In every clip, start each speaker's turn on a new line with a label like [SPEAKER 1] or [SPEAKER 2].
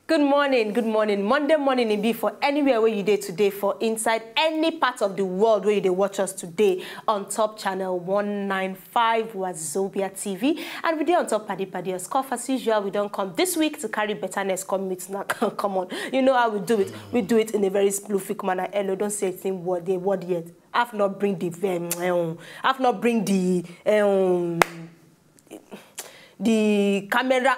[SPEAKER 1] Good morning. Monday morning it be for anywhere where you dey today, for inside any part of the world where you dey watch us today on top channel 195 Wazobia TV. And we dey on top Padi Padi. As usual, we don't come this week to carry betterness. Come on. You know how we do it. We do it in a very splufic manner. Hello, don't say anything word yet. I've not bring the camera.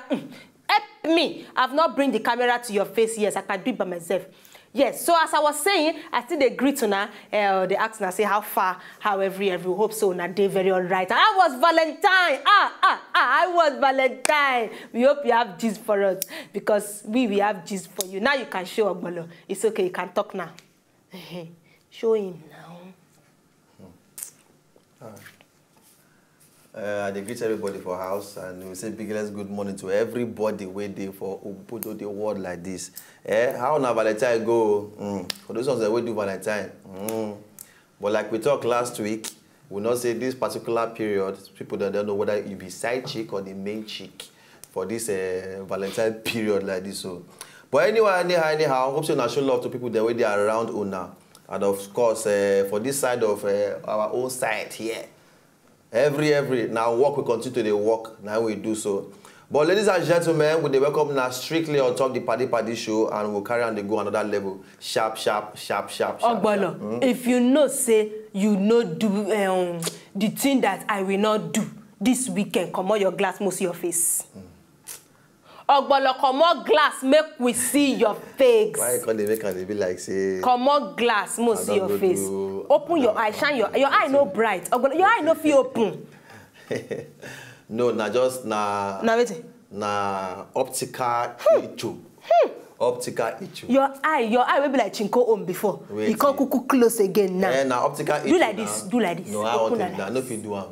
[SPEAKER 1] Help me. I've not bring the camera to your face. Yes, I can do it by myself. Yes, so as I was saying, I still they greet now. They ask now, say how far, how every hope so na day very all right. I was Valentine. I was Valentine. We hope you have gist for us because we have gist for you. Now you can show Ogbolo. It's okay, you can talk now. Show him now.
[SPEAKER 2] I greet everybody for house and we say biggest good morning to everybody waiting for put the word like this. How na Valentine go? For those ones that will do Valentine. But like we talked last week, we not say this particular period, people that don't know whether you be side chick or the main chick for this Valentine period like this. So, but anyway, anyhow, hope you not show love to people that way they are around Una. And of course, for this side of our own side here. Every now work we continue to work now we do so. But ladies and gentlemen, we welcome now strictly on top the Padi Padi show and we'll carry on the go another level. Sharp.
[SPEAKER 1] Ogbolo, if you know say you know do the thing that I will not do this weekend, come on your glass, most your face. Ogbolo, come on glass, make we see your face.
[SPEAKER 2] Why can't they make and be like say?
[SPEAKER 1] Come on glass, most see your face. Open your eye, shine your eye no bright. Ogbolo, your eye no feel open.
[SPEAKER 2] No, na just na.
[SPEAKER 1] Na wait.
[SPEAKER 2] Na optical issue. Optical issue.
[SPEAKER 1] Your eye will be like Chinko home before.
[SPEAKER 2] Wait,
[SPEAKER 1] you can't kuku close again now.
[SPEAKER 2] Na optical issue.
[SPEAKER 1] Do like this.
[SPEAKER 2] No, I want to do that. I know if you do. I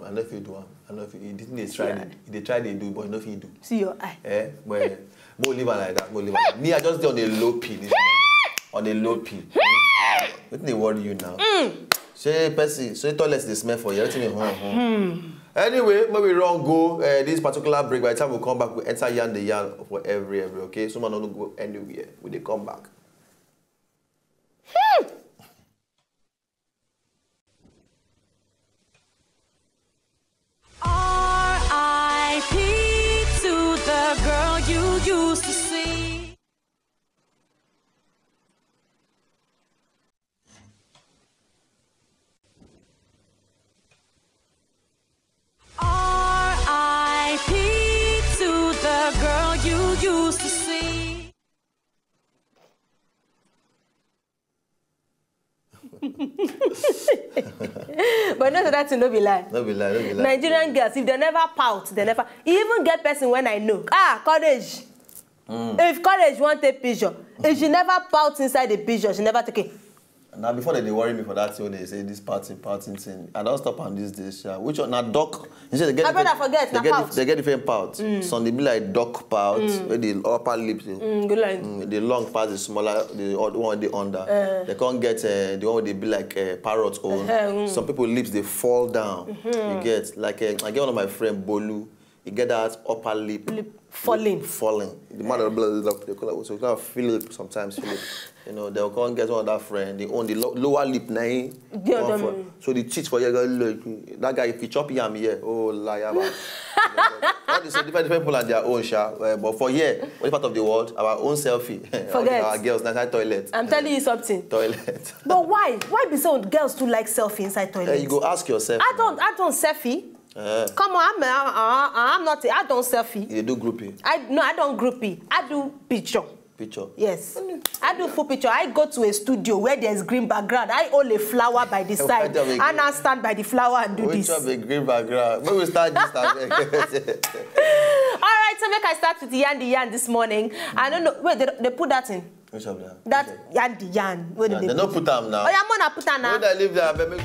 [SPEAKER 2] know if you didn't they try they do, but I know if you do.
[SPEAKER 1] See your eye.
[SPEAKER 2] But more live like that. Me, I just did on a low P this morning. On a low P. What they worry you now? Say Percy, say toilets they smell for you. Everything. Anyway, maybe wrong go this particular break. By the time we come back, we enter yarn for every okay. Someone don't go anywhere. We they come back.
[SPEAKER 3] R.I.P. to the girl you used to see. R.I.P. to the girl you used to see.
[SPEAKER 1] But no, that's no be lie.
[SPEAKER 2] No be lie.
[SPEAKER 1] Nigerian girls, if they never pout, they never even get person when I know. Courage. If courage want take picture, if she never pout inside the picture, she never take it.
[SPEAKER 2] Now before they worry me for that thing, they say this parting thing. I don't stop on this days. Which one? Now duck. You say they get. They get different pouts. Some they be like duck pouts, where the upper lip, the long part, the smaller, the one they under. They can't get the one where they be like parrot own. Some people lips they fall down. You get like I get one of my friend Bolu. You get that upper lip
[SPEAKER 1] falling.
[SPEAKER 2] The mother blood they call it. So you can feel it sometimes. You know, they'll go and get one of that friend. They own the lower lip now. So the teeth for you, that guy, if you chop him here, oh, liar. All these different people and their own share. But for here, what part of the world, our own selfie.
[SPEAKER 1] Forget.
[SPEAKER 2] Our girls inside toilet.
[SPEAKER 1] I'm telling you something.
[SPEAKER 2] Toilet.
[SPEAKER 1] But why? Why be so girls too like selfie inside toilet?
[SPEAKER 2] You go ask yourself.
[SPEAKER 1] I don't selfie. Come on, I'm not. I don't selfie.
[SPEAKER 2] You do groupie. I
[SPEAKER 1] don't groupie. I do picture. Yes. I do full picture. I go to a studio where there's green background. I hold a flower by the side. And I stand by the flower and do this.
[SPEAKER 2] Which of a green background? When we start this time.
[SPEAKER 1] All right, so make I start with the yarn this morning. I don't know. Wait, they put that in.
[SPEAKER 2] Which of them?
[SPEAKER 1] That yarn. Where did
[SPEAKER 2] they don't put them now.
[SPEAKER 1] Oh, yeah, I'm gonna put them now.
[SPEAKER 2] When they leave there, baby.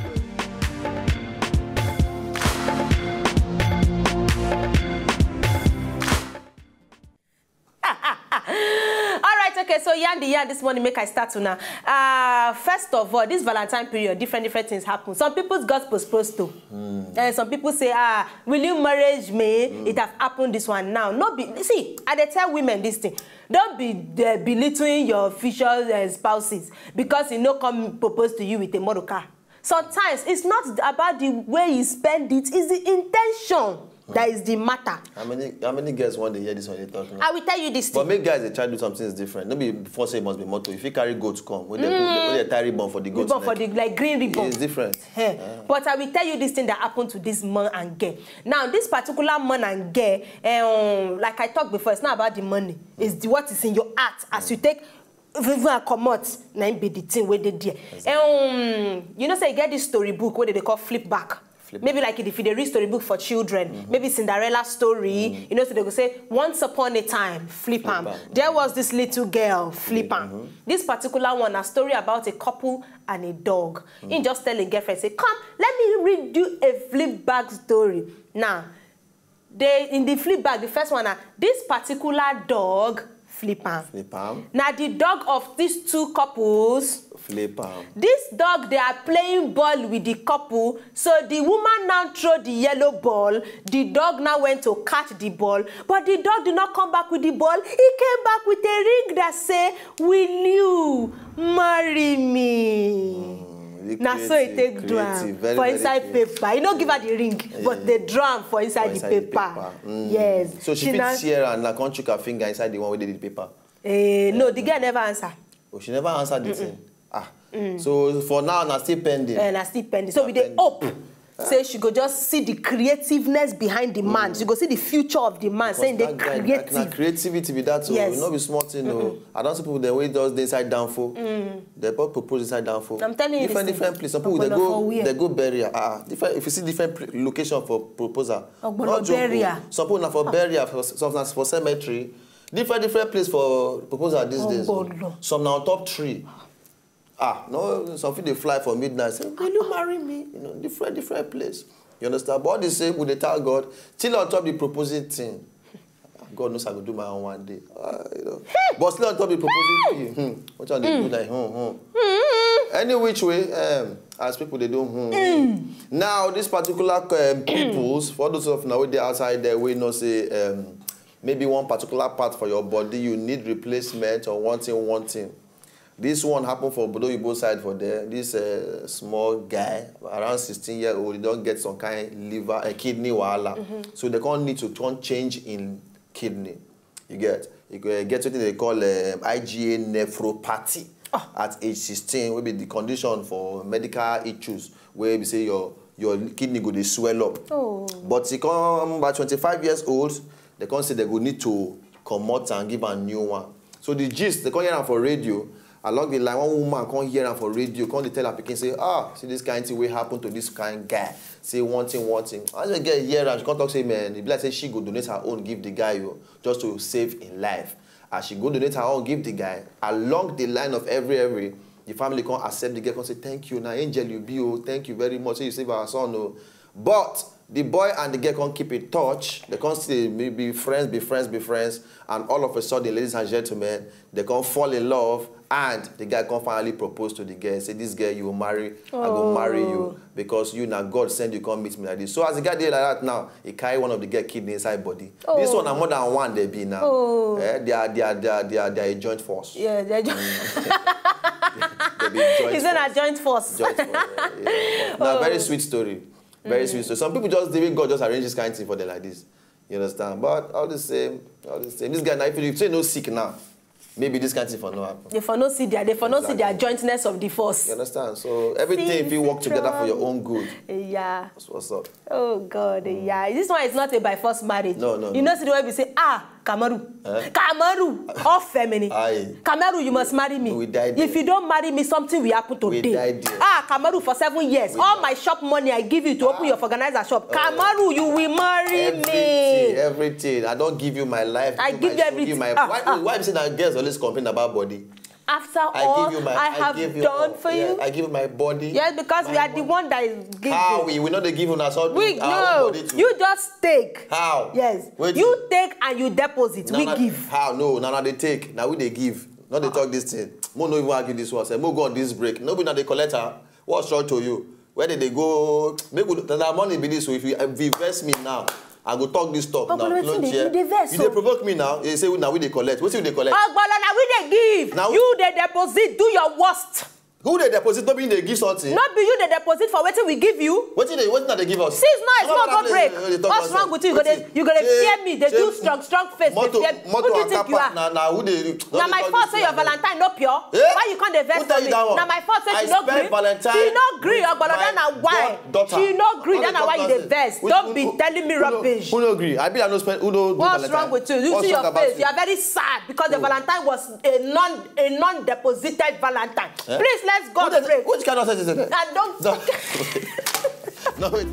[SPEAKER 1] Okay, so yarn this morning make I start to now. First of all, this Valentine period, different things happen. Some people's got proposed to. And some people say, will you marry me? It have happened this one now. See, I dey tell women this thing. Don't be belittling your future spouses because you know come propose to you with a model car. Sometimes it's not about the way you spend it, it's the intention. That is the matter.
[SPEAKER 2] How many girls want to hear this when they talk now?
[SPEAKER 1] I will tell you this thing.
[SPEAKER 2] But make guys they try to do something different. Don't be before say it must be motto. If you carry goats come, when they tie ribbon for the goats.
[SPEAKER 1] Ribbon for the like green ribbon.
[SPEAKER 2] It's different.
[SPEAKER 1] But I will tell you this thing that happened to this man and girl. Now this particular man and girl, like I talked before, it's not about the money. It's what is in your heart as you take. Even a commot, na be the thing where they there. You know, say you get this storybook where they call flip back. Maybe like if they read storybook for children, maybe Cinderella story, you know, so they go say, once upon a time, flip am. There was this little girl, flip am. This particular one, a story about a couple and a dog. He just tell a girlfriend, say, come, let me read you a flip back story. Now, in the flip back, the first one, this particular dog, flip am. Now the dog of these two couples,
[SPEAKER 2] flip am.
[SPEAKER 1] This dog, they are playing ball with the couple. So the woman now throw the yellow ball. The dog now went to catch the ball. But the dog did not come back with the ball. He came back with a ring that say, will you marry me? Now so it take drum for inside paper. You don't give her the ring, but the drum for inside the paper. Yes.
[SPEAKER 2] So she fits here and can't chook her finger inside the one where they did the paper.
[SPEAKER 1] No, the girl never answer.
[SPEAKER 2] Oh, she never answered the thing. So for now, na still pending.
[SPEAKER 1] Na still pending. So we dey hope. Say she go just see the creativeness behind the man. She go see the future of the man. Saying the creative.
[SPEAKER 2] Like creativity be that. So yes. Not be smart, you know. I don't see people the way does the inside down for. They propose inside down for.
[SPEAKER 1] I'm telling you,
[SPEAKER 2] different places. Some people they go bury. Different. If you see different location for proposal. Some people na for burial. Some na for cemetery. Different place for proposal these days. Some na on top tree. No, some people they fly for midnight. Say, will you marry me? You know, different place. You understand? But all the same, with the tell God, still on top the proposing thing. God knows I will do my own one day. You know. But still on top the proposing thing. What are they do like any which way, as people they do Now this particular peoples, for those of now they outside there, we know say maybe one particular part for your body you need replacement or one thing. This one happened for both sides for there. This small guy, around 16 years old, he don't get some kind of liver, kidney wahala. So they can't need to change in kidney. You get what they call IgA nephropathy at age 16, will be the condition for medical issues where we say your kidney go they swell up. But he come by 25 years old, they can't say they go need to come out and give a new one. So the gist, they can't hear them for radio. Along the line, one woman can't hear her for radio, can't tell her picking, say, see this kind of thing will happen to this kind of guy. Say one thing. As you get here and she can't talk, say, man, the black say she go donate her own, give the guy just to save in life. As she go donate her own, give the guy. Along the line of every, the family can't accept the girl, can't say, thank you, now angel you be, thank you very much, so you save our son. But the boy and the girl can't keep in touch. They can't still be friends. And all of a sudden, ladies and gentlemen, they can't fall in love. And the guy can finally propose to the girl, say, this girl you will marry, I will marry you. Because you now, God send you, come meet me like this. So as the guy did like that now, he carry one of the girl kidney inside body. This one are more than one they be now. They are a joint force.
[SPEAKER 1] Yeah, they're joint
[SPEAKER 2] He's
[SPEAKER 1] in a joint force.
[SPEAKER 2] Now, very sweet story. Very sweet story. Some people just, God just arrange this kind of thing for them like this. You understand? But all the same. This guy now, if you say no sick now, maybe this kind of thing for no happen.
[SPEAKER 1] They for no see their jointness of the force.
[SPEAKER 2] You understand? So everything if you work together for your own good.
[SPEAKER 1] Yeah.
[SPEAKER 2] That's what's up.
[SPEAKER 1] Oh God, yeah. This one is not a by force marriage.
[SPEAKER 2] No.
[SPEAKER 1] You know, see the way we say, Kamaru. Kamaru, all feminine. Kamaru, you must marry me.
[SPEAKER 2] We died
[SPEAKER 1] if you don't marry me, something will happen today.
[SPEAKER 2] We died there.
[SPEAKER 1] Kamaru, for 7 years. All my shop money I give you to open your organizer shop. Kamaru, you will marry me.
[SPEAKER 2] Everything. I don't give you my life.
[SPEAKER 1] I give you everything.
[SPEAKER 2] Why you say that girls always complain about body?
[SPEAKER 1] After all I have done for you.
[SPEAKER 2] I give you my body.
[SPEAKER 1] Yes, because we are the one that is giving.
[SPEAKER 2] How? We not give you our body too.
[SPEAKER 1] You just take.
[SPEAKER 2] How?
[SPEAKER 1] Yes. You take and you deposit. We give.
[SPEAKER 2] How? No, they take. Now we they give. Not they talk this thing. Mo no even argue this one. Say, mo go on this break. Nobody now they collect her. What's wrong to you? Where did they go? Make the money be this. So if you invest me now, I go talk this talk now.
[SPEAKER 1] You
[SPEAKER 2] they provoke me now. You say now we they collect. What if they collect?
[SPEAKER 1] Oh, but now we they give.
[SPEAKER 2] Now,
[SPEAKER 1] you they deposit. Do your worst.
[SPEAKER 2] Who they deposit? Not be they give something.
[SPEAKER 1] Not be you they deposit for what we give you.
[SPEAKER 2] What did they give us?
[SPEAKER 1] See, it's not go break. What's wrong with you? You gonna fear me. They do strong face. Who do you think you are?
[SPEAKER 2] Now who they?
[SPEAKER 1] Now my fault say your Valentine no pure. Why you can't invest for me? Now my fault say she no agree. She no agree. But that's why. She no agree. That's why you invest. Don't be telling me rubbish.
[SPEAKER 2] Who no agree? I be I no spend. Who no?
[SPEAKER 1] What's wrong with you? You see your face. You are very sad because the Valentine was a non-deposited Valentine. Please let's go to break.
[SPEAKER 2] Which kind of sense is it?
[SPEAKER 1] I don't.
[SPEAKER 2] No, wait.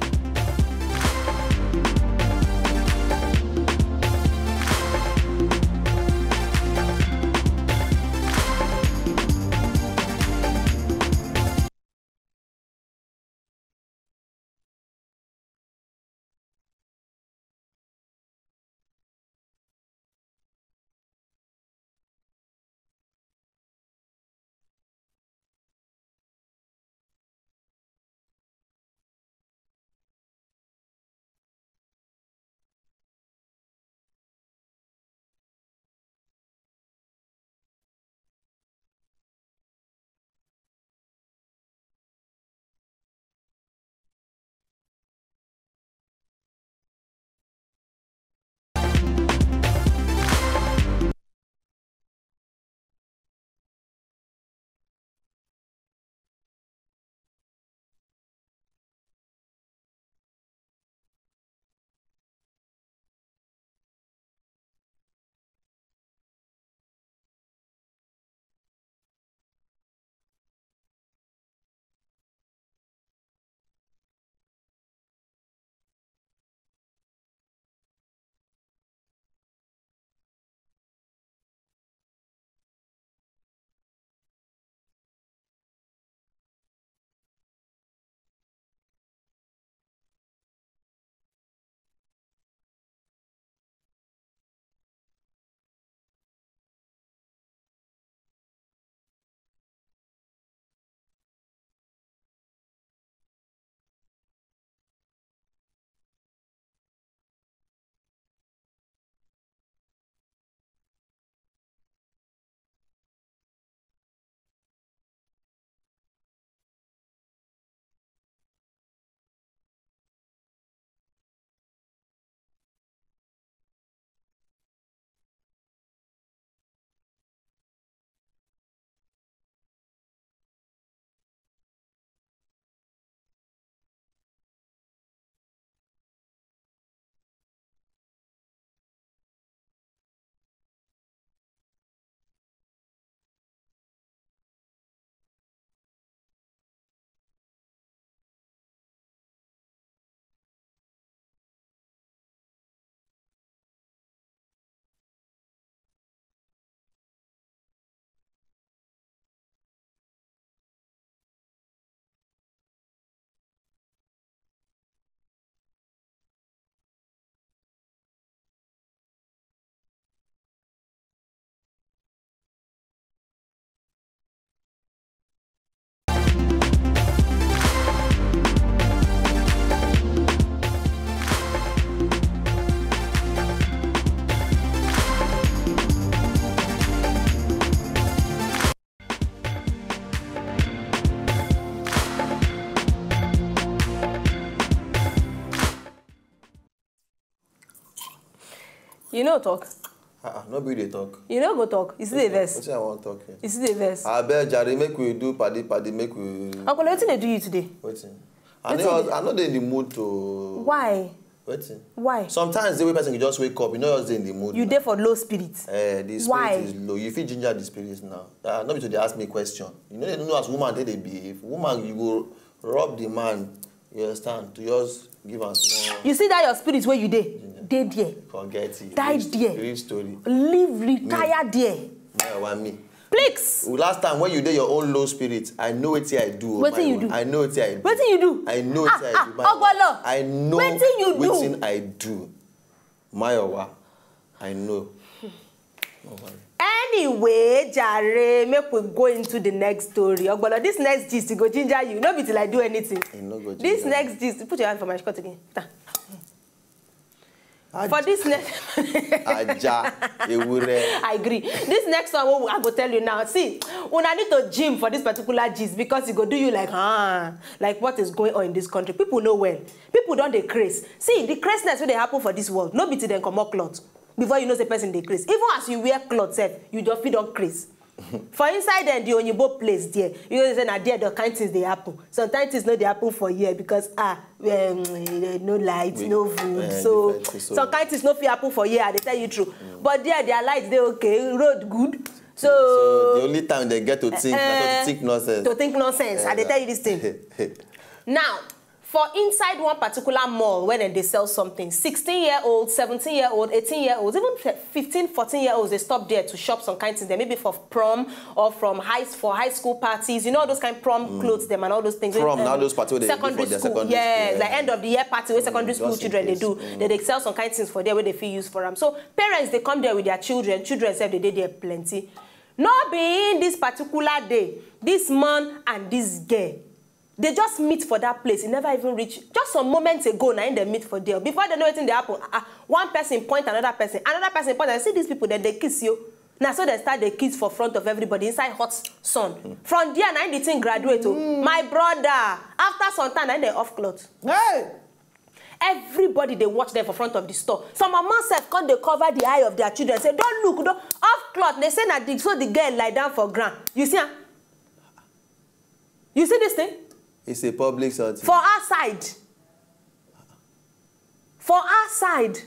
[SPEAKER 1] You know talk.
[SPEAKER 2] Nobody talk.
[SPEAKER 1] You know go talk. You see the verse.
[SPEAKER 2] What's I want talk here?
[SPEAKER 1] You see the verse.
[SPEAKER 2] I bet Jerry make we do padi padi make we.
[SPEAKER 1] Uncle, what they do you today?
[SPEAKER 2] Waiting. I know they in the mood to.
[SPEAKER 1] Why?
[SPEAKER 2] Waiting.
[SPEAKER 1] Why?
[SPEAKER 2] Sometimes the way person can just wake up, you know you're in the mood.
[SPEAKER 1] You there for low spirits.
[SPEAKER 2] The spirit is low. You feel ginger the spirits now. Nobody to they ask me question. You know they don't know as woman they behave. Woman you go rob the man. You understand? To just give us more.
[SPEAKER 1] You see that your spirit where you dey there.
[SPEAKER 2] Forget it.
[SPEAKER 1] Die there.
[SPEAKER 2] Real story.
[SPEAKER 1] Live retire there.
[SPEAKER 2] Me.
[SPEAKER 1] Please.
[SPEAKER 2] Last time when you did your own low spirit, I know what I do.
[SPEAKER 1] What you do?
[SPEAKER 2] I know what I do.
[SPEAKER 1] What you do?
[SPEAKER 2] I know what I do. I know what I do. Mayowa. I know.
[SPEAKER 1] And Anyway, Jare, make we go into the next story. Ogbolo, this next gist to go ginger you. No be till I do anything. This next gist, put your hand for my shirt again. For this next
[SPEAKER 2] I
[SPEAKER 1] agree. This next one I go tell you now. See, when I need to gym for this particular gist because it go do you like what is going on in this country. People know well. People don't dey craze. See, the craziness when they happen for this world, no be till them come out clothes. Before you know the person they craze. Even as you wear clothes, you just feel don't craze. For inside and the Onyibo place there, you know say na there the kind things they happen. Sometimes it's not they happen for here because no light, no food. So some kind things no fit happen for here. They tell you true. But there their lights they okay, road good. So
[SPEAKER 2] the only time they get to think, to think nonsense.
[SPEAKER 1] To think nonsense. I they tell you this thing. Now. For inside one particular mall, when they sell something, 16-year-olds, 17-year-olds, 18-year-olds, even 15, 14-year-olds, they stop there to shop some kind of things. They maybe for prom or for high school parties. You know those kind of prom clothes, them and all those things.
[SPEAKER 2] Prom, now those parties they do for their secondary school.
[SPEAKER 1] Yeah, like end of the year party where secondary school children they do. They sell some kind of things for there where they feel use for them. So parents, they come there with their children. Children say they did there plenty. Not being this particular day, this man and this girl. They just meet for that place. It never even reach. Just some moments ago, now they meet for there. Before they know anything they happen, one person point another person point. And see these people, then they kiss you. Now so they start the kiss for front of everybody inside hot sun. From there, now the thing graduate. My brother, after some time, then they off clothes.
[SPEAKER 2] Hey.
[SPEAKER 1] Everybody they watch them for front of the store. Some mama self come they cover the eye of their children. Say don't look, don't off cloth. They say that so the girl lie down for ground. You see? You see this thing?
[SPEAKER 2] It's a public something.
[SPEAKER 1] For our side. For our side.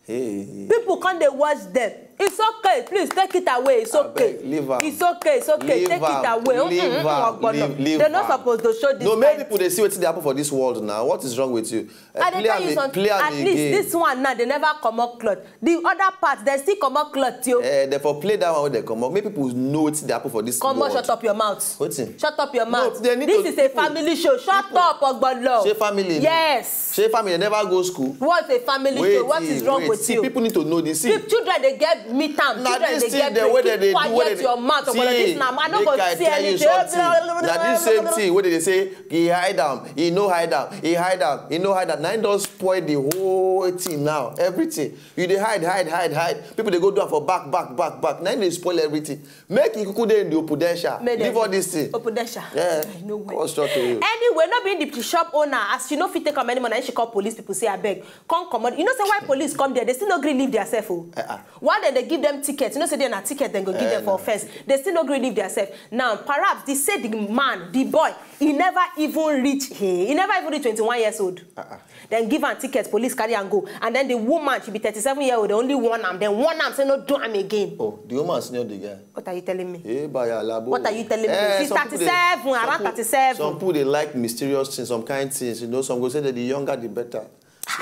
[SPEAKER 2] Hey.
[SPEAKER 1] People come they watch them. It's okay. Please take it away. It's okay. It's okay. It's okay. Take it away. They're not supposed to show this.
[SPEAKER 2] No, many people they see what's happen for this world now. What is wrong with you?
[SPEAKER 1] At least this one now they never come up cloth. The other parts they still come up cloth too.
[SPEAKER 2] Therefore play that one when they come up. Many people know what's happen for this world.
[SPEAKER 1] Come on, shut up your mouth.
[SPEAKER 2] What's it?
[SPEAKER 1] Shut up your mouth.
[SPEAKER 2] No,
[SPEAKER 1] this is a family show. Shut up, Ogbonlo.
[SPEAKER 2] Shey family.
[SPEAKER 1] Yes.
[SPEAKER 2] Shey family they never go school.
[SPEAKER 1] What's a family show? What is wrong with you?
[SPEAKER 2] See, people need to know this.
[SPEAKER 1] See, children they get me time. Children they get keep quiet your mouth.
[SPEAKER 2] See,
[SPEAKER 1] I don't go see anything.
[SPEAKER 2] Now this same thing where they say he hide down, he no hide down, he hide down, he no hide down. Now it don't spoil the whole thing now. Everything. You they hide. People they go do it for back. Now they spoil everything. Make you could in the Opudensha. Leave all this thing.
[SPEAKER 1] Opudensha.
[SPEAKER 2] Yeah.
[SPEAKER 1] No way.
[SPEAKER 2] Anyway,
[SPEAKER 1] not being the shop owner, as you know, if you take money, and she call police, people say, I beg, come on. You know, say why police come there, they still not agree leave themselves. Why then they give them tickets? You know, say they're not ticket, then go give them for offense. They still not agree leave themselves. Now, perhaps they say the man, the boy, he never even reach 21 years old. Then give her tickets, police carry and go. And then the woman, she be 37-year-old, they only one arm. Then one arm say no do am again.
[SPEAKER 2] Oh, the woman senior the guy.
[SPEAKER 1] What are you telling me?
[SPEAKER 2] Hey,
[SPEAKER 1] what are you telling me? She's 37, around 37.
[SPEAKER 2] Some people they like mysterious things, some kind things. You know, some go say that the younger the better.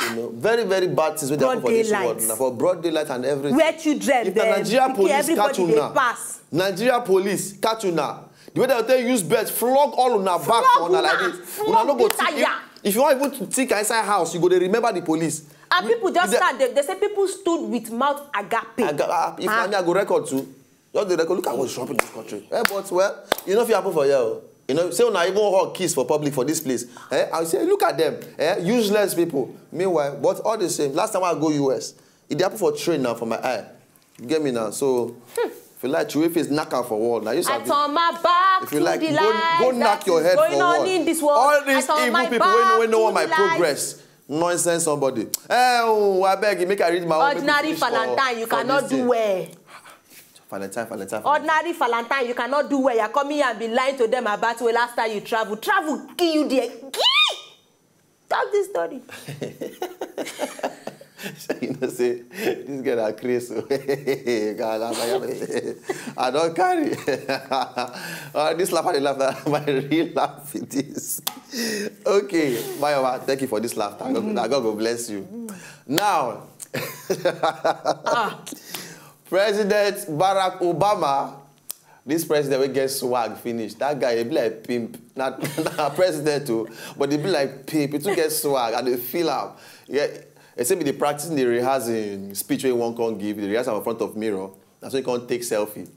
[SPEAKER 2] You know, very, very bad things when they happen for this world. Now, for broad daylight and everything.
[SPEAKER 1] Where children,
[SPEAKER 2] if the Nigeria police catch you now, Nigeria police catch you now. The way they will tell you use beds, flog all on our back for like this. Una no go if you want even to think inside house, you go to remember the police.
[SPEAKER 1] And people just start. They say people stood with mouth agape.
[SPEAKER 2] If I go record too, just the record. Look at what's happening in this country. But well, you know if you happen for you. You know, say when I even hug kiss for public for this place. I say, look at them. Useless people. Meanwhile, but all the same. Last time I go US, it happened for train now for my eye. You get me now? So if you like, your face knock out for wall. Now you
[SPEAKER 1] I turn my back
[SPEAKER 2] if you like,
[SPEAKER 1] to the
[SPEAKER 2] go knock your head for wall. All these evil people when no one my progress. Nonsense somebody. I beg you, make I read my own.
[SPEAKER 1] Ordinary Valentine, you cannot do well.
[SPEAKER 2] Valentine.
[SPEAKER 1] Ordinary Valentine, you cannot do well. You're coming here and be lying to them about where last time you travel. Travel, kill you there. Talk this story.
[SPEAKER 2] You know, say, this girl are crazy. I don't carry. This laugh, I laugh. My real laugh it is. Okay, Mayowa, thank you for this laughter. God will bless you. Now, President Barack Obama, this president will get swag finished. That guy, he be like pimp. Not president too, but he be like pimp. He too get swag and they feel up. Yeah, except they practicing the rehearsing speech when one can give. They rehearse in front of mirror. That's why you can't take selfie.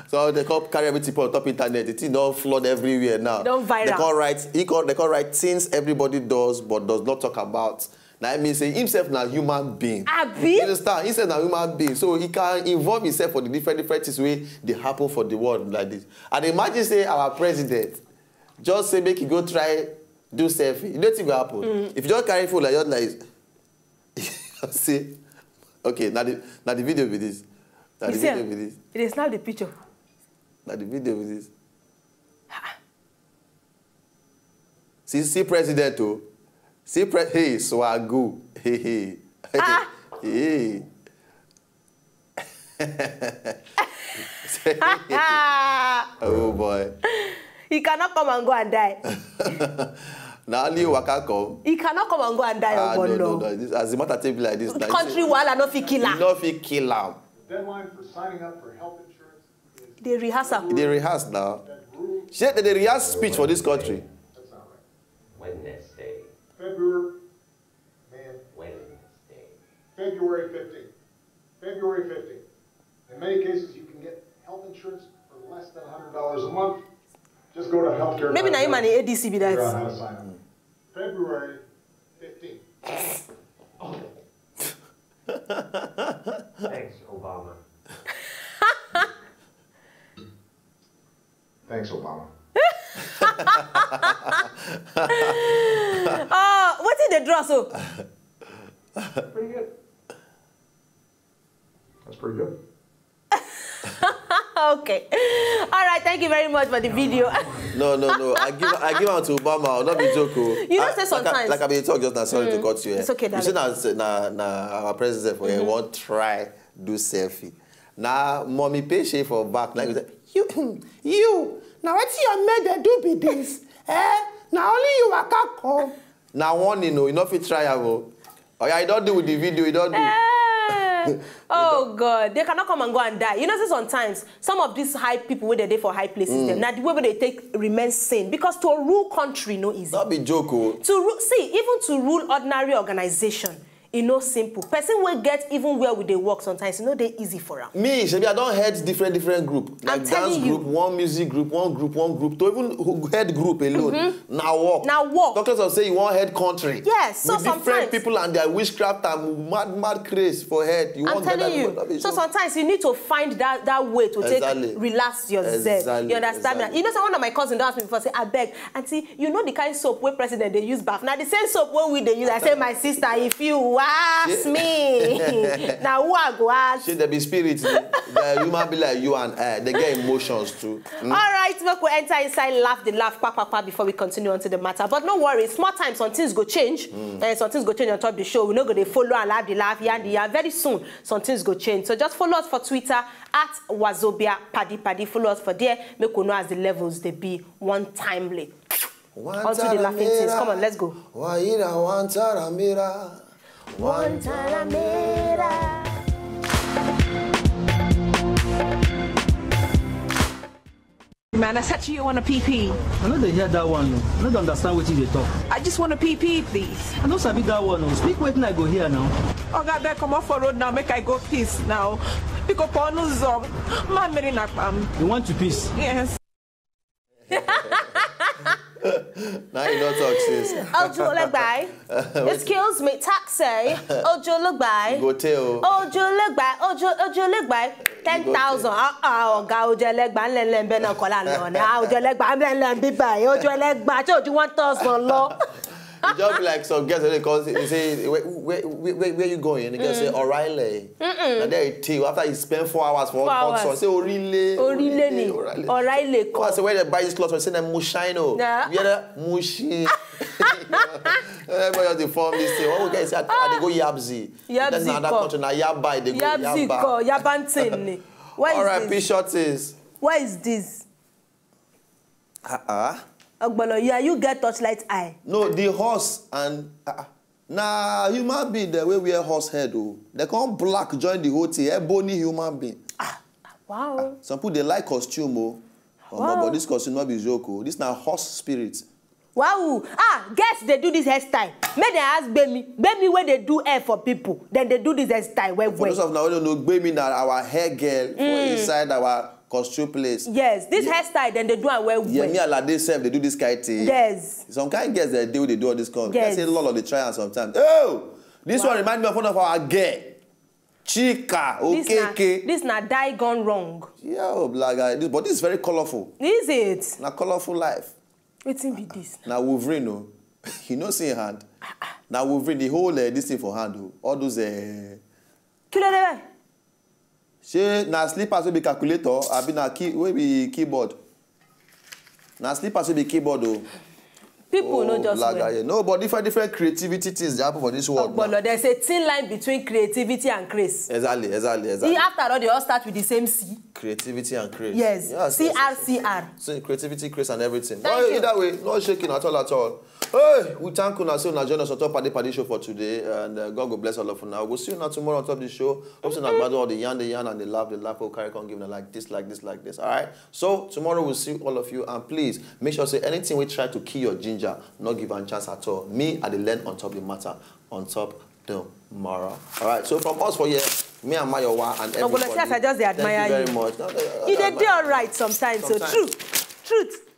[SPEAKER 2] So they can't carry everything on top internet. It is not flood everywhere now.
[SPEAKER 1] Don't viral.
[SPEAKER 2] They can't write things everybody does but does not talk about. Now I mean say himself now human being. You understand? He said now human being. So he can involve himself for the different things way they happen for the world like this. And imagine say our president just say make you go try do selfie. You know what will happen? If you just carry phone like just like see. Okay, now the video with this. Now the video with this.
[SPEAKER 1] It is now the picture.
[SPEAKER 2] Now the video with this. See president too. See hey swagu. Hey. Hey. Oh boy.
[SPEAKER 1] He cannot come and go and die.
[SPEAKER 2] Now only waka come.
[SPEAKER 1] He cannot come and go and die.
[SPEAKER 2] No. As the matter take like this.
[SPEAKER 1] Country wala no fit kill am.
[SPEAKER 2] No fit kill am.
[SPEAKER 4] The deadline for signing up for health insurance is
[SPEAKER 1] They rehearse am.
[SPEAKER 2] They rehearse now. They rehearse speech for this country.
[SPEAKER 4] that's not right.
[SPEAKER 5] Wednesday.
[SPEAKER 4] February 15th. February 15th. In many cases, you can get health insurance for less than $100 a month. Just go to healthcare.
[SPEAKER 1] Maybe now you and ADC be
[SPEAKER 4] Figure out
[SPEAKER 1] that.
[SPEAKER 4] how to sign up. February 15th.
[SPEAKER 5] Thanks, Obama.
[SPEAKER 4] Thanks, Obama.
[SPEAKER 1] What did they draw so?
[SPEAKER 4] Pretty good. That's pretty good.
[SPEAKER 1] Okay. All right. Thank you very much for the video.
[SPEAKER 2] No. I give out to Obama. I'll not be joking.
[SPEAKER 1] You don't say sometimes.
[SPEAKER 2] Like I been talk just now. Sorry to cut you.
[SPEAKER 1] It's okay,
[SPEAKER 2] You see now our president for won't try do selfie. Now mommy pay shave for back. Like you. Now what's your made they do be this? Now only you can't come. Now one you know fit try abo. Oh yeah, you don't do with the video. You don't do.
[SPEAKER 1] Oh God, they cannot come and go and die. You know, sometimes some of these high people where they dey for high places, them now the way they take remain sane because to rule country no easy.
[SPEAKER 2] Not be joke.
[SPEAKER 1] Even to rule ordinary organization, it no simple. Person will get even where we they work sometimes, you know they easy for them.
[SPEAKER 2] Me, Shebi, I don't head different group. Like dance group, one music group, one group. To even head group alone. Now walk. Doctors will say you want head country.
[SPEAKER 1] Yes, so
[SPEAKER 2] with different people and their witchcraft and mad craze for head.
[SPEAKER 1] I'm telling you. So sometimes you need to find that way to take relax yourself. You understand me? You know, so one of my cousins asked me before, say, I beg, auntie, you know the kind of soap where president they use bath. Now the same soap where we they use. I say, my sister, if you ask me, now who I go ask?
[SPEAKER 2] There be spirits. The human be like you and I. They get emotions too.
[SPEAKER 1] All right, we will enter inside, laugh before we continue on to the matter. But no worry, small time, some things go change. Some things go change on top of the show. We're not going to follow and laugh, yeah. Very soon, some things go change. So just follow us for Twitter at Wazobia PADI PADI. Follow us for there. Make we know as the levels they be one timely. On to the laughing things. Come on, let's go. One taramera.
[SPEAKER 6] Man, I said to you want a PP.
[SPEAKER 7] I know they hear that one. No. I don't understand what they talk.
[SPEAKER 6] I just want a PP, please.
[SPEAKER 7] I don't sabi that one. No. Speak waiting I go here now.
[SPEAKER 6] Oh God, better come off for road now. Make I go peace now. Pick up on us up. Man, me not
[SPEAKER 7] You want to peace?
[SPEAKER 6] Yes.
[SPEAKER 2] Now you don't talk, sis.
[SPEAKER 1] Ojo look by. Excuse me, taxi. Ojo look by.
[SPEAKER 2] Go tell.
[SPEAKER 1] Ojo look by. Ojo look by. 10,000. Oga ojo leg by. Lembe na kola no. Ojo leg by. Lembe by. Ojo leg by. Ojo 1,000 law.
[SPEAKER 2] You just be like some girls they call you say where you going? And the girl say O'Reilly. And then it take after you spend 4 hours for one song. Say O'Reilly.
[SPEAKER 1] O'Reilly.
[SPEAKER 2] I say where they buy this clothes? I say them Mushino. Yeah, Mushi. Everybody just form this thing. What we get say they go Yabzi. That's another country. Now Yabai they go Yabba.
[SPEAKER 1] Yabantin.
[SPEAKER 2] All right, P-shot is.
[SPEAKER 1] Where is this? Ogbolo, yeah, you get touchlight eye.
[SPEAKER 2] No, the horse and nah, human being the way we wear horse head. Oh, they come black join the whole thing. Ebony human being.
[SPEAKER 1] Wow.
[SPEAKER 2] Some people they like costume. Oh,
[SPEAKER 1] wow.
[SPEAKER 2] But this costume not be joke. Oh. This now horse spirit.
[SPEAKER 1] Wow. Guess they do this hairstyle. Make they ask Baby where they do hair for people. Then they do this hairstyle.
[SPEAKER 2] For those of now, we don't know, Baby now our hair girl for inside our costume place.
[SPEAKER 1] Yes, this hairstyle, then they do and well.
[SPEAKER 2] Yeah, me and Lade self, they do this kind of thing.
[SPEAKER 1] Yes.
[SPEAKER 2] Some kind of girls they do all this kind.
[SPEAKER 1] Yes.
[SPEAKER 2] I say a lot of the try and sometimes. Oh, this one remind me of one of our girl. Chica, okay.
[SPEAKER 1] This na die gone wrong.
[SPEAKER 2] Yo, black guy. But this is very colorful.
[SPEAKER 1] Is it?
[SPEAKER 2] Na colorful life.
[SPEAKER 1] Wetin be this?
[SPEAKER 2] Now Wolverine, no. You know, see hand. Now Wolverine, the whole this thing for hand, all those.
[SPEAKER 1] Kilo de.
[SPEAKER 2] She na slippers will be calculator. I be na key will be keyboard. Na slippers will be keyboard, though.
[SPEAKER 1] People no just
[SPEAKER 2] well. No, but different creativity things happen for this world.
[SPEAKER 1] But there's a thin line between creativity and craze.
[SPEAKER 2] Exactly.
[SPEAKER 1] See, after all, they all start with the same C.
[SPEAKER 2] Creativity and craze.
[SPEAKER 1] Yes. CR.
[SPEAKER 2] So creativity, craze, and everything.
[SPEAKER 1] Thank you.
[SPEAKER 2] Either way, not shaking at all. Hey, we thank you now. So now join us on top PADI PADI show for today, and God will bless all of you now. We'll see you now tomorrow on top of the show. Hope you not bad all the yarn, and the laugh. We'll carry on giving like this. All right. So tomorrow we'll see all of you, and please make sure say anything we try to kill your ginger, not give a chance at all. Me at the learn on top the matter, on top the Mara. All right. So from us for here, me and Mayowa and everybody.
[SPEAKER 1] I just admire
[SPEAKER 2] thank you very much.
[SPEAKER 1] You did all right sometimes. So truth.